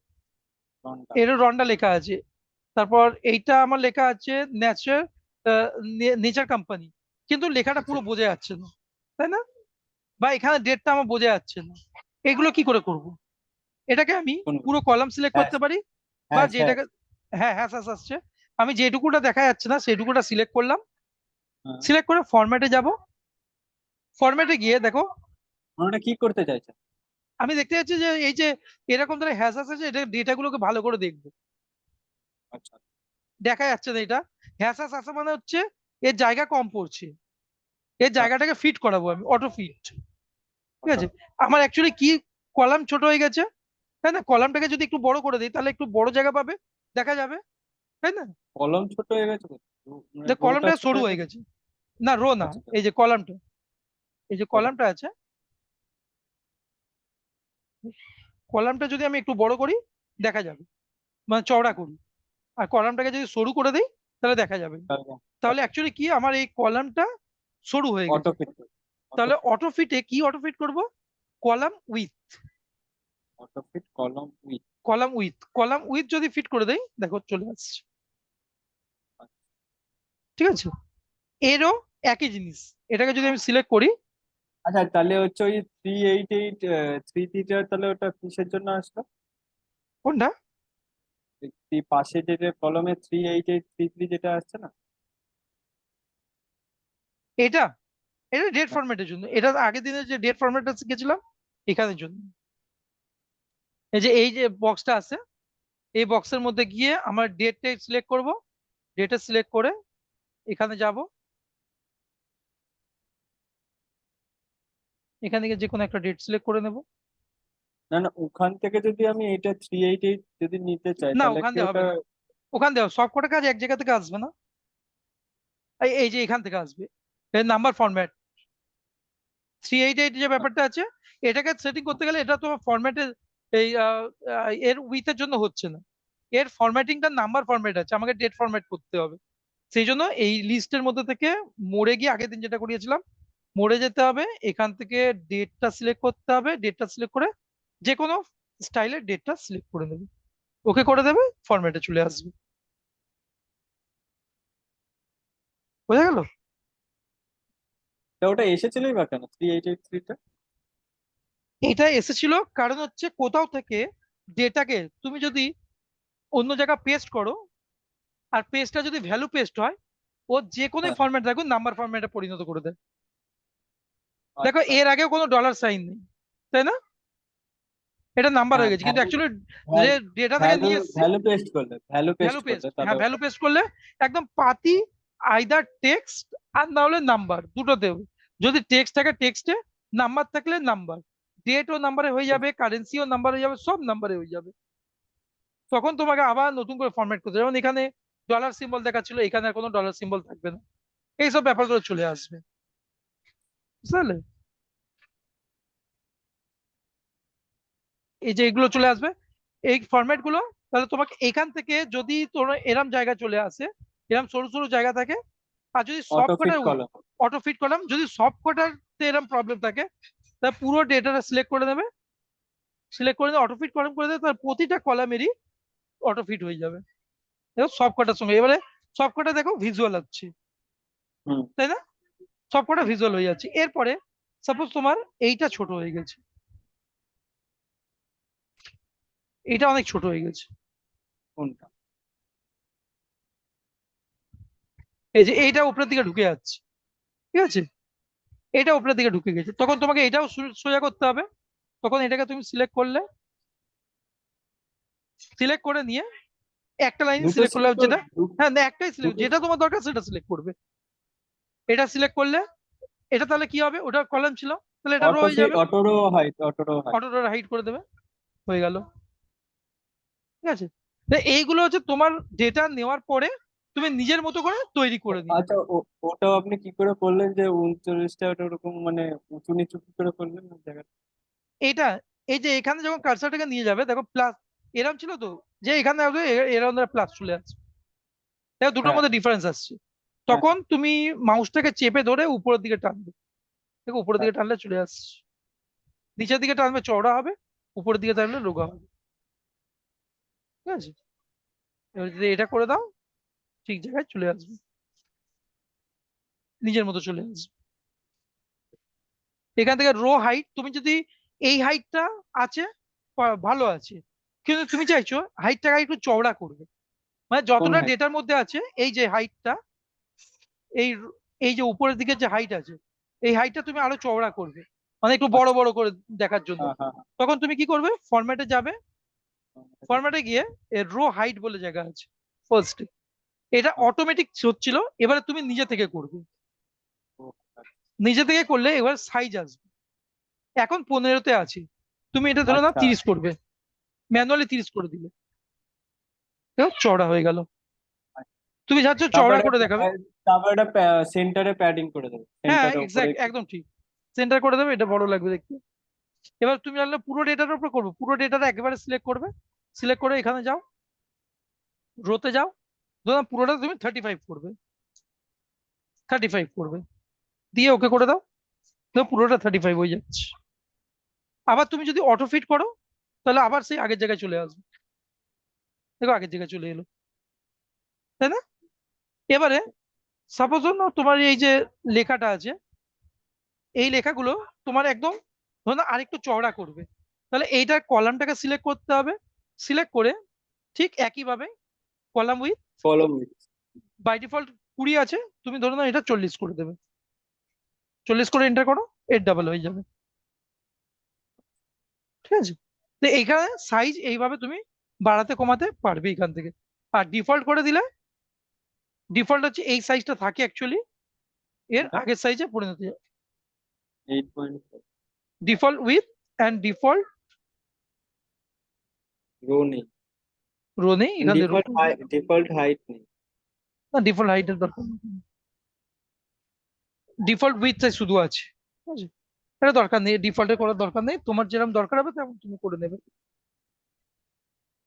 রন্ডা। এর রন্ডা লেখা আছে। তারপর এইটা আমার লেখা আছে ন্যাচার নেচার কোম্পানি, কিন্তু লেখাটা আচ্ছা, পুরো বোঝা যাচ্ছে না, তাই না? বা এখানে ডেটটা আমার বোঝা যাচ্ছে না। এগুলো কি করে করব? এটাকে আমি কোনগুলো? পুরো কলাম সিলেক্ট হ্যাঁ করতে পারি, বা হ্যাঁ হ্যাঁ। যেটাকে, হ্যাঁ হ্যাঁ হ্যাঁ আসছে, আমি যেটুকুটা দেখা যাচ্ছে না সেটুকুটা সিলেক্ট করলাম। হ্যাঁ। সিলেক্ট করে ফরম্যাটে যাব। ফরম্যাটে গিয়ে দেখো, ওটা কি করতে চাইছে? আমি দেখতে পাচ্ছি যে এই যে এরকম ধরে হ্যাশ আছে, এটা ডেটাগুলোকে ভালো করে দেখবো। আচ্ছা। দেখা যাচ্ছে না এটা, হ্যাশ আছে মানে হচ্ছে এর জায়গা কম পড়ছে, এর হ্যাঁ, জায়গাটাকে ফিট করাবো আমি, অটো ফিট। ঠিক ওটা আছে, আমার অ্যাকচুয়ালি কি, কলাম ছোট হয়ে গেছে, তাই না? কলামটাকে যদি একটু বড় করে দিই তাহলে একটু বড় জায়গা পাবে, দেখা যাবে, তাই না? কলম ছোট হয়ে গেছে তো? মানে দেখ রোটা কলামটা ছোট সরু হয়ে হয়ে গেছে? গেছে। না রো না, আচ্ছা, এই যে কলামটা, এই যে কলম। কলামটা আছে, কলামটা যদি আমি একটু বড় করি দেখা যাবে, মানে চওড়া করি, আর কলামটাকে যদি সরু করে দিই তাহলে দেখা যাবে না। তাহলে আচ্ছা, অ্যাকচুয়ালি কি, আমার এই কলামটা সরু হয়ে অটো গেছে। ফিট। অটো তাহলে ফিট। অটো ফিটে কি অটো ফিট করবো? কলাম উইথ, অটো ফিট কলম উইথ। কলাম উইথ যদি ফিট করে দেই দেখো চলে আসছে, ঠিক আছে। এরও একই জিনিস, এটাকে যদি আমি সিলেক্ট করি, আচ্ছা, তাহলে হচ্ছে ওই 388 3 থিটার, তাহলে ওটা কিসের জন্য আসলো? কোনটা? এই পাশে যেটা কলমে 388 3 3 যেটা আসছে না? এটা এটা ডেট হ্যাঁ। ফরম্যাটের জন্য, এটা আগের দিনের যে ডেট ফরম্যাটটা শিখেছিলাম এখানের জন্য। এই যে বক্সটা আছে, এই বক্সের মধ্যে গিয়ে আমার ডেটটা সিলেক্ট করব, ডেটটা সিলেক্ট করে এখানে যাব, এখান থেকে যে কোনো একটা ডেট সিলেক্ট করে নেব। না না, ওখান থেকে যদি আমি এটা 388 যদি নিতে চাই না তাহলে ওখান কি দিয়ে ওটা? হবে না, ওখান দিয়ে সব কটা কাজ এক জায়গা থেকে আসবে না, এই যে এখান থেকে আসবে, নাম্বার ফরম্যাট 388 যে ব্যাপারটা আছে, এটাকে সেটিং করতে গেলে এটা তোমার ফরম্যাটে, এই এর উইথের জন্য হচ্ছে না, এর ফরম্যাটিংটা নাম্বার ফরম্যাট আছে, আমাকে ডেট ফরম্যাট করতে হবে। সেই জন্য এই লিস্টের মধ্যে থেকে মোড়ে গিয়ে, আগের দিন যেটা করিয়েছিলাম, মোড়ে যেতে হবে, এখান থেকে ডেটটা সিলেক্ট করতে হবে, ডেটটা সিলেক্ট করে যে কোনো স্টাইলের ডেটটা সিলেক্ট করে দেবে, ওকে করে দেবে, ফরম্যাটে চলে আসবে। বোঝা গেল? তা ওটা এসেছিলই বা কেন 388 3টা? এটা এসেছিল কারণ হচ্ছে কোথাও থেকে ডেটাকে তুমি যদি অন্য জায়গায় পেস্ট করো, আর পেজটা যদি ভ্যালু পেস্ট হয়, ও যে কোনো হ্যাঁ। ফরম্যাট দেখো নাম্বার ফরম্যাটে পরিণত করে দেয়। দেখো আচ্ছা। এর আগেও কোনো ডলার সাইন নেই, তাই না? এটা নাম্বার হ্যাঁ, হয়ে গেছে, কিন্তু ভ্যালু অ্যাকচুয়ালি যে ডেটা থেকে ভ্যালু নিয়ে এসেছি, ভ্যালু পেস্ট করলে, ভ্যালু পেস্ট ভ্যালু করলে পেস্ট, তাহলে হ্যাঁ ভ্যালু ওটা। পেস্ট করলে একদম পাতি, আইদার টেক্সট আর না হলে নাম্বার, দুটোতেও। যদি টেক্সট থাকে টেক্সটে, নাম্বার থাকলে নাম্বার, ডেট ও নাম্বারে হয়ে যাবে, কারেন্সিও নাম্বার হয়ে যাবে, সব নাম্বারে হয়ে যাবে। তখন তোমাকে আবার নতুন করে ফরম্যাট করতে হবে। যেমন এখানে ডলার সিম্বল দেখাচ্ছিল, এখানে আর কোনো ডলার সিম্বল থাকবে না, এইসব ব্যাপারগুলো চলে আসবে, বুঝতে পারলে? এই যে এগুলো চলে আসবে, এই ফরম্যাট গুলো, তাহলে তোমাকে এখান থেকে যদি তোমার এরম জায়গা চলে আসে, এরম সরু সরু জায়গা থাকে, আর যদি সব অটো ফিট কটার কলম। অটো ফিট করলাম, যদি সব কটাতে এরম প্রবলেম থাকে, তাহলে পুরো ডেটাটা সিলেক্ট করে নেবে, সিলেক্ট করে অটো ফিট কলাম করে দেবে, তার প্রতিটা কলামেরই অটো ফিট হয়ে যাবে। দেখো সব কটার সঙ্গে এবারে সব কটা দেখো ভিজুয়াল হচ্ছে, হুম। তাই না? সব কটা ভিজুয়াল হয়ে যাচ্ছে। এরপরে সাপোজ তোমার এইটা ছোট হয়ে গেছে, এটা অনেক ছোট হয়ে গেছে, কোনটা? এই যে এইটা উপরের দিকে ঢুকে যাচ্ছে, ঠিক আছে, এটা উপরের দিকে ঢুকে গেছে, তখন তোমাকে এটাও সোজা করতে হবে। তখন এটাকে তুমি সিলেক্ট করলে, সিলেক্ট করে নিয়ে একটা লাইন দুটো সিলেক্ট করলে, সিলেক্ট যেটা, দু- হ্যাঁ না, একটাই সিলেক্ট, দুটো। যেটা তোমার দরকার সেটা সিলেক্ট করবে। এটা সিলেক্ট করলে, এটা তাহলে কি হবে, ওটা কলাম ছিল, তাহলে এটা রো হয়ে যাবে, অটোরো হাইট, অটোরো হাইট। অটোটা হাইড করে দেবে, হয়ে গেল, ঠিক আছে। তো এইগুলো হচ্ছে তোমার ডেটা নেওয়ার পরে তুমি নিজের মতো করে তৈরি করে নিলে। আচ্ছা, ওটাও আপনি কি করে করলেন যে 39টা ওটা ওরকম মানে উঁচু নিচু কি করে করলেন না জায়গাটা? এটা, এই যে এখানে যখন কার্সারটাকে নিয়ে যাবে দেখো প্লাস, এরম ছিল তো, যে এখানে আসবে এরম প্লাস চলে আসছে, দেখো দুটোর হ্যাঁ মধ্যে ডিফারেন্স আসছে। হ্যাঁ তখন তুমি মাউসটাকে চেপে ধরে উপরের দিকে টানবে, দেখো উপরের হ্যাঁ। দিকে টানলে চলে আসছে। নিচের দিকে টানবে চওড়া হবে, উপরের দিকে টানলে রোগা হবে। ঠিক আছে, এবার যদি এটা করে দাও ঠিক জায়গায় চলে আসবে, নিজের মতো চলে আসবে। এখান থেকে রো হাইট তুমি যদি এই হাইটটা আছে, ভালো আছে, কিন্তু তুমি চাইছো হাইটটাকে একটু চওড়া করবে, মানে কোন যতটা হাইট? ডেটার মধ্যে আছে এই যে হাইটটা, এই এই যে উপরের দিকে যে হাইট আছে, এই হাইটটা তুমি আরো চওড়া করবে, মানে একটু বড় আচ্ছা। বড় করে দেখার জন্য। হ্যাঁ হ্যাঁ তখন তুমি কি করবে, ফরম্যাটে যাবে, হ্যাঁ। ফরম্যাটে গিয়ে এর রো হাইট বলে জায়গা আছে ফার্স্টে, এটা হ্যাঁ, অটোমেটিক হচ্ছিল, এবারে তুমি নিজে থেকে করবে। ও, আচ্ছা। নিজে থেকে করলে এবার সাইজ আসবে, এখন 15-তে আছে, তুমি এটা ধরে নাও আচ্ছা, 30 করবে, ম্যানুয়ালি 30 করে দিলে, দেখো চওড়া হয়ে গেল। তুমি চাচ্ছ চওড়া তারপরে করে দেখাবে, তারপরে এটা সেন্টারে প্যাডিং করে দেবো, হ্যাঁ সেন্টারের উপরে এক্স্যাক্ট একটু। একদম ঠিক, সেন্টার করে দেবে, এটা বড় লাগবে দেখতে। এবার তুমি জানলে পুরো ডেটার উপর করবে, পুরো ডেটাটা একেবারে সিলেক্ট করবে, সিলেক্ট করে এখানে যাও, রোতে যাও, ধরো পুরোটা তুমি 35 করবে, 35 করবে, দিয়ে ওকে করে দাও, তো পুরোটা 35 হয়ে যাচ্ছে। আবার তুমি যদি অটো ফিট করো, তাহলে আবার সেই আগের জায়গায় চলে আসবে, দেখো আগের জায়গায় চলে এলো, তাই না? এবারে সাপোজ তোমার এই যে লেখাটা আছে, এই লেখাগুলো তোমার একদম ধরো না আরেকটু চওড়া করবে, তাহলে এইটার কলামটাকে সিলেক্ট করতে হবে, সিলেক্ট করে ঠিক একইভাবে কলাম উইথ, কলম। বাই ডিফল্ট 20 আছে, তুমি ধরে নাও এটা 40 করে দেবে, 40 করে এন্টার করো, এর ডাবল হয়ে যাবে। ঠিক আছে, তো এইখানে সাইজ এইভাবে তুমি বাড়াতে কমাতে পারবে এখান থেকে। আর ডিফল্ট করে দিলে, ডিফল্ট হচ্ছে এই সাইজটা থাকে অ্যাকচুয়ালি, এর আগের সাইজে পরিণত, 8.4। Default width and default row নেই, রো নেই, এখান থেকে ডিফল্ট হাইট নেই। না, ডিফল্ট হাইটের দরকার, ডিফল্ট উইথ শুধু আছে। ঠিক আছে, এটা দরকার নেই, ডিফল্টে করার দরকার নেই, তোমার যেরকম দরকার হবে তেমন তুমি করে নেবে।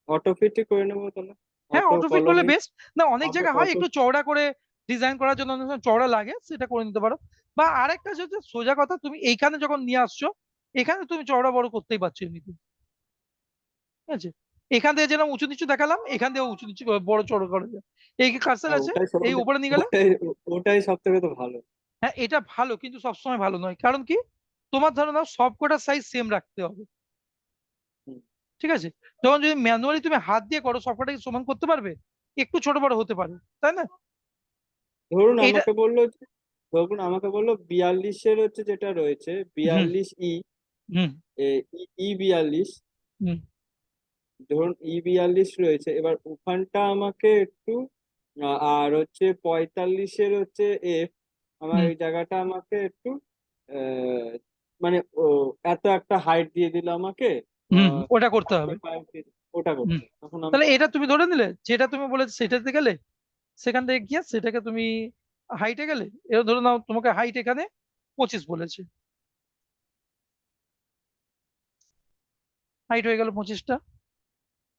অটো ফিটই করে নেবো তাহলে। হ্যাঁ অটো অটো ফিট করলে কলমই। বেস্ট, না অনেক অটো জায়গায় হয় অটো একটু চওড়া করে ডিজাইন করার জন্য অনেক সময় চওড়া লাগে, সেটা করে নিতে পারো। বা আরেকটা হচ্ছে সোজা কথা, তুমি এইখানে যখন নিয়ে আসছো, এখানে তুমি চওড়া বড় করতেই পারছো এমনিতে। ঠিক আছে, এখান থেকে যেরকম উঁচু নিচু দেখালাম, এখান থেকে উঁচু নিচু বড় চড়ো করা যায়, এই কার্সার হ্যাঁ, আছে, এই উপরে নিয়ে গেলে, ওটাই সব থেকে তো ভালো। হ্যাঁ এটা ভালো, কিন্তু সবসময় ভালো নয়, কারণ কি, তোমার ধরো নাও সব কটার সাইজ সেম রাখতে হবে। হুম। ঠিক আছে, যখন যদি ম্যানুয়ালি তুমি হাত দিয়ে করো, সবকটাকে সমান করতে পারবে, একটু ছোট বড় হতে পারে, তাই না? ধরুন এইটা, আমাকে বললো ধরুন আমাকে বললো 42-এর হচ্ছে যেটা রয়েছে, হুম 42 ই, হুম ই 42। হুম ধরুন ই 42 রয়েছে, এবার ওখানটা আমাকে একটু আর হচ্ছে 45-এর হচ্ছে এফ, আমার হুম এই জায়গাটা আমাকে একটু আহ, মানে এত একটা হাইট দিয়ে দিল আমাকে, ওটা করতে হবে। 35 দিয়ে দিল। ওটা হুম, করতে তখন আমি। তাহলে এটা তুমি ধরে নিলে, যেটা তুমি বলেছো সেটাতে গেলে, সেখান থেকে গিয়ে সেটাকে তুমি হাইটে গেলে, এবার ধরে নাও তোমাকে হাইট এখানে 25 বলেছে, হাইট হয়ে গেল 25টা।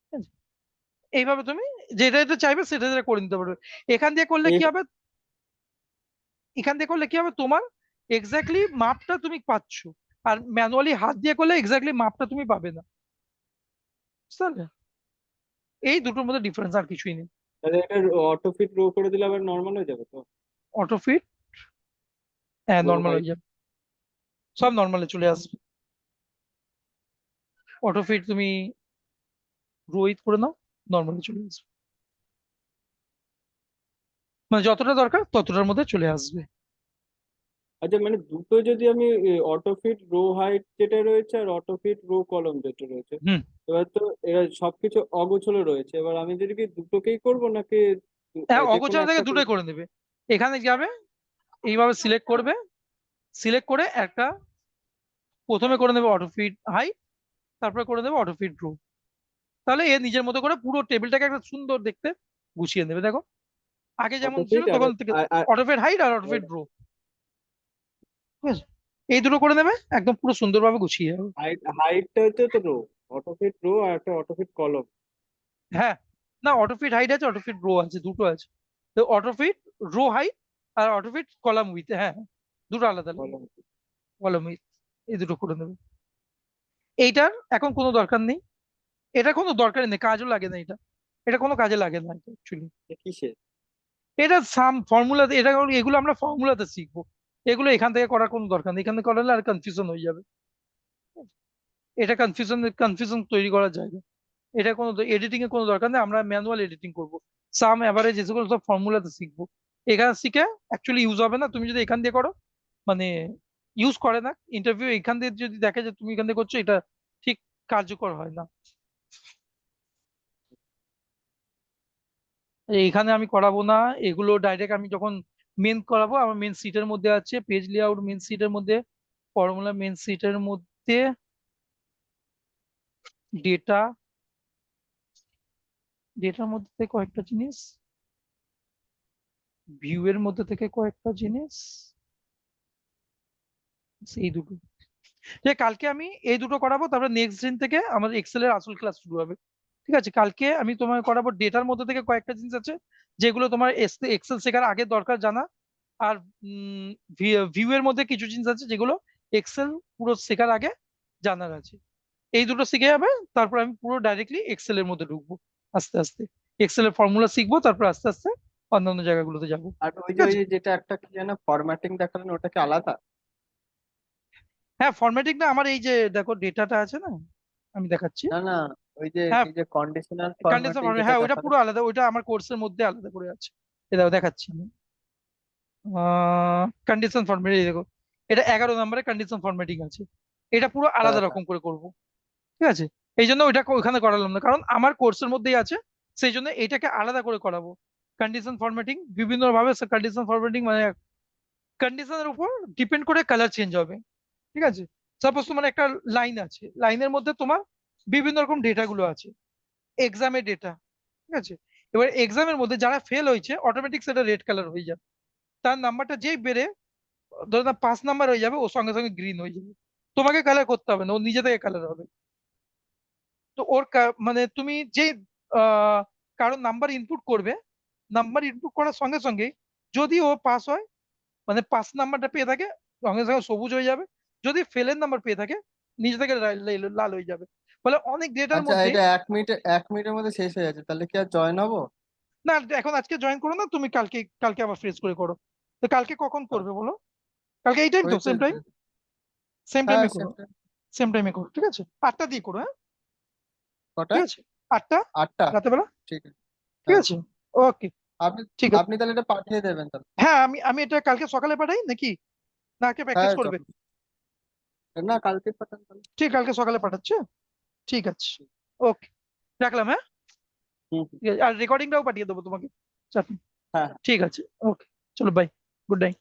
ঠিক আছে? এইভাবে তুমি যেটা যেটা চাইবে সেটা যেটা করে নিতে পারবে। এখান দিয়ে করলে কি এফ। হবে, এখান দিয়ে করলে কি হবে, তোমার এক্স্যাক্টলি মাপটা তুমি পাচ্ছ, আর ম্যানুয়ালি হাত দিয়ে করলে এক্স্যাক্টলি মাপটা তুমি পাবে না, বুঝতে পারলে? এই দুটোর মধ্যে ডিফারেন্স, আর কিছুই নেই। তাহলে এটা অটো ফিট রো করে দিলে আবার নর্মাল হয়ে যাবে তো? অটো ফিট, হ্যাঁ রো নর্মাল হাইট। হয়ে যাবে, সব নর্মালে চলে আসবে। অটো ফিট তুমি রোহিত করে নাও, নর্মালে চলে আসবে, মানে যতটা দরকার ততটার মধ্যে চলে আসবে। আচ্ছা, মানে দুটো যদি আমি অটো ফিট রো হাইট যেটা রয়েছে আর অটো ফিট রো কলম যেটা রয়েছে, হুম, এবার তো এরা সবকিছু অগোছলো রয়েছে, এবার আমি যদি কি দুটোকেই করব নাকি হ্যাঁ যে কোনো অগোছালো থেকে একটা দুটোই করবো? করে নেবে, এখানে যাবে, এইভাবে সিলেক্ট করবে, সিলেক্ট করে একটা প্রথমে করে নেবে অটো ফিট হাই, তারপরে করে দেবে অটো ফিট রো, তাহলে এ নিজের মতো করে পুরো টেবিলটাকে একটা সুন্দর দেখতে গুছিয়ে নেবে, দেখো আগে যেমন অটো ছিল ফিট আর তখন থেকে, অটো ফিট হাইট আর অটো ফিট রো। ঠিক আছে, এই দুটো করে নেবে, একদম পুরো সুন্দরভাবে গুছিয়ে যাবে। হাইটটা হচ্ছে তো রো, অটো ফিট রো আর একটা অটো ফিট কলম। হ্যাঁ, না অটো ফিট হাইট আছে, অটো ফিট রো আছে, দুটো আছে, তো অটো ফিট রো হাইট আর অটো ফিট কলাম উইথ, হ্যাঁ দুটো আলাদা আলাদা, কলম। কলাম উইথ, এই দুটো করে নেবে। এইটার এখন কোনো দরকার নেই, এটা কোনো দরকারই নেই, কাজও লাগে না এটা, এটা কোনো কাজে লাগে না অ্যাকচুয়ালি। কিসের? এটা সাম ফর্মুলা, এগুলো আমরা ফর্মুলাতে শিখবো, এগুলো এখান থেকে করার কোনো দরকার নেই, এখান থেকে করালে আর কনফিউশন হয়ে যাবে। এটা কনফিউশন তৈরি করার জায়গা, এটা কোনো এডিটিং এর কোনো দরকার নেই, আমরা ম্যানুয়াল এডিটিং করব। সাম এভারেজ যেগুলো সব ফর্মুলাতে শিখবো, এখানে শিখে অ্যাকচুয়ালি ইউজ হবে না, তুমি যদি এখান দিয়ে করো মানে ইউজ করে না ইন্টারভিউ, এখান দিয়ে যদি দেখে যে তুমি এখান দিয়ে করছো, এটা ঠিক কার্যকর হয় না। এখানে আমি করাবো না, এগুলো ডাইরেক্ট আমি যখন মেন করাবো, আমার মেন সিটের মধ্যে আছে পেজ লেআউট, মেন সিটের মধ্যে ফর্মুলা, মেন সিটের মধ্যে ডেটা, ডেটার মধ্যে থেকে কয়েকটা জিনিস, ভিউ এর মধ্যে থেকে কয়েকটা জিনিস, এই দুটো, যে কালকে আমি এই দুটো করাবো, তারপরে নেক্সট দিন থেকে আমার এক্সেল এর আসল ক্লাস শুরু হবে। ঠিক আছে, কালকে আমি তোমায় করাবো ডেটার মধ্যে থেকে কয়েকটা জিনিস আছে যেগুলো তোমার এক্সেল শেখার আগে দরকার জানা, আর ভিউ এর মধ্যে কিছু জিনিস আছে যেগুলো এক্সেল পুরো শেখার আগে জানার আছে। এই দুটো শিখে যাবে, তারপর আমি পুরো ডাইরেক্টলি এক্সেল এর মধ্যে ঢুকবো আস্তে আস্তে, এক্সেল এর ফর্মুলা শিখবো, তারপর আস্তে আস্তে অন্যান্য জায়গাগুলোতে যাবো। আর ওই ঠিক যে আছে, যেটা একটা কি যেন ফরম্যাটিং দেখালেন, ওটা কি আলাদা? হ্যাঁ ফরম্যাটিং না, আমার এই যে দেখো ডেটাটা আছে না, আমি দেখাচ্ছি। না না, ওই যে হ্যাঁ, কি যে কন্ডিশনাল কন্ডেন্সার ফরম্যাটিং ফর্মেট, যেটা হ্যাঁ ওইটা দেখালেন। পুরো আলাদা, ওইটা আমার কোর্সের মধ্যে আলাদা করে আছে। এ দেখো দেখাচ্ছি আমি, কন্ডিশন ফরম্যাট, এই দেখো এটা 11 নম্বরে কন্ডিশন ফরম্যাটিং আছে, এটা পুরো হ্যাঁ আলাদা হ্যাঁ। রকম করে করব। ঠিক আছে, এই জন্য ওইটা ওখানে করালাম না, কারণ আমার কোর্সের মধ্যেই আছে, সেই জন্য এটাকে আলাদা করে করাবো। কন্ডিশন ফরম্যাটিং বিভিন্ন ভাবে, কন্ডিশন ফরম্যাটিং মানে কন্ডিশনের উপর ডিপেন্ড করে কালার চেঞ্জ হবে। ঠিক আছে, সাপোজ তোমার একটা লাইন আছে, লাইনের মধ্যে তোমার বিভিন্ন রকম ডেটা গুলো আছে, এক্সামের ডেটা। ঠিক আছে, এবার এক্সামের মধ্যে যারা ফেল হয়েছে অটোমেটিক সেটা রেড কালার হয়ে যাবে, তার নাম্বারটা যেই বেড়ে ধরো না 5 নাম্বার হয়ে যাবে, ওর সঙ্গে সঙ্গে গ্রিন হয়ে যাবে, তোমাকে কালার করতে হবে না, ও নিজে থেকে কালার হবে। তো মানে তুমি যে আহ, কারো নাম্বার ইনপুট করবে, নাম্বার ইনপুট করার সঙ্গে সঙ্গে যদি ও পাস হয়, মানে 5 নাম্বারটা পেয়ে থাকে, সঙ্গে সঙ্গে সবুজ হয়ে যাবে, যদি ফেলের নাম্বার পেয়ে থাকে নিজে থেকে লাল হয়ে যাবে। ফলে অনেক ডেটার আচ্ছা, মধ্যে, এটা 1 মিনিটের মধ্যে শেষ হয়ে যাচ্ছে, তাহলে কি আর জয়েন হবো? না এখন আজকে জয়েন করো না, তুমি কালকে, কালকে আবার ফ্রেশ করে করো। তো কালকে কখন করবে বলো, কালকে এই টাইম ওই তো, তো। সেম টাইম, সেম হ্যাঁ টাইমে করো, সেটা। সেম টাইমে করো, ঠিক আছে 8টা দিয়ে করো, হ্যাঁ কটা? ঠিক আছে, 8টা 8টা? রাতের বেলা, ঠিক আছে। ঠিক হ্যাঁ। আছে, ওকে, আপনি ঠিক আছে। আপনি তাহলে এটা পাঠিয়ে দেবেন তাহলে। হ্যাঁ, আমি এটা কালকে সকালে পাঠাই নাকি, না আজকে প্র্যাকটিস হ্যাঁ করবে? চল। না, কালকে পাঠান তাহলে। ঠিক, কালকে সকালে পাঠাচ্ছে, ঠিক আছে, ওকে, রাখলাম, হ্যাঁ, হুম হুম। ঠিক আছে, আর রেকর্ডিংটাও পাঠিয়ে দেবো তোমাকে, চাপ নেই। হ্যাঁ। ঠিক আছে, ওকে, চলো বাই, গুড নাইট।